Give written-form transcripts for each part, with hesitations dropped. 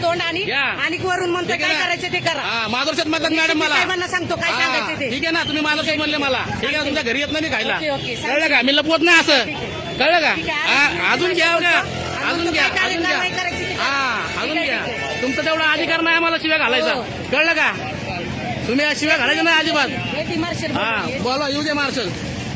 तोंड आणि घ्या. आणि वरून म्हणतो ठीक आहे काय ना? करायचं ते करा. हा माधुरशात म्हणतात मॅडम मला. साहेबांना सांगतो काय हा, सांगायचं ते. ठीक आहे ना, तुम्ही माधुरशात म्हणले मला. ठीक आहे, तुमच्या घरी येत नाही मी खायला. Okay, okay. कळलं का? मी लपवत नाही असं. कळलं का? ठीक आहे. हा, अजून घ्या का? अजून घ्या, काय अजून घ्या. कारवाई करायची ते करा. हा, अजून ठीक आहे, घ्या. ठीक आहे. तुमचा तेवढा अधिकार नाही आम्हाला शिव्या घालायचा. हो. कळलं का? तुम्ही या शिव्या घालायच्या नाही अजिबात. हे ती मार्शल हा, बोलते. बोला, येऊ दे मार्शल.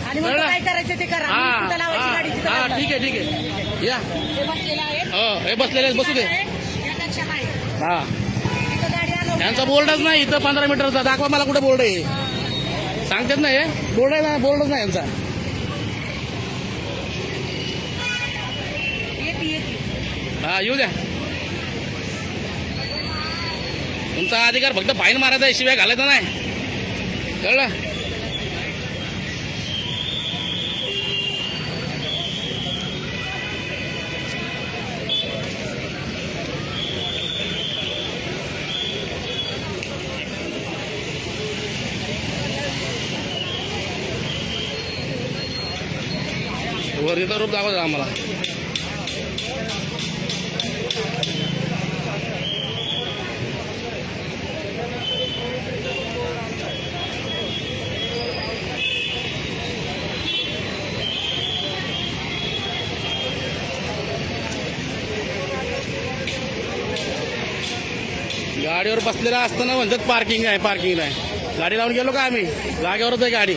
आणि म्हणतो कळलं? काय करायचं ते करा. हा, आणि तिथं लावायची गाडी तिथं हा, लावा. ठीक आहे, ठीक आहे. या. हे बसलेलं आहे. हो, हे बसलेले आहेत, बसू दे. या कक्षात आहे. हा, तिथं गाडी आणून. यांचा बोर्डच नाही इथं 15 मीटरचा. दाखवा मला कुठे बोर्ड आहे. सांगतात ना हे बोर्ड आहे ना, बोर्डच नाही यांचा. येते. हा, येऊ द्या. तुमचा अधिकार फक्त फाईन मारायचा आहे, शिवाय घालायचा नाही. कळलं? वरतीचा रूप दाखवा आम्हाला. गाडीवर बसलेला असताना म्हणतात पार्किंग आहे, पार्किंग आहे. गाडी लावून गेलो का आम्ही? जागेवरच आहे गाडी.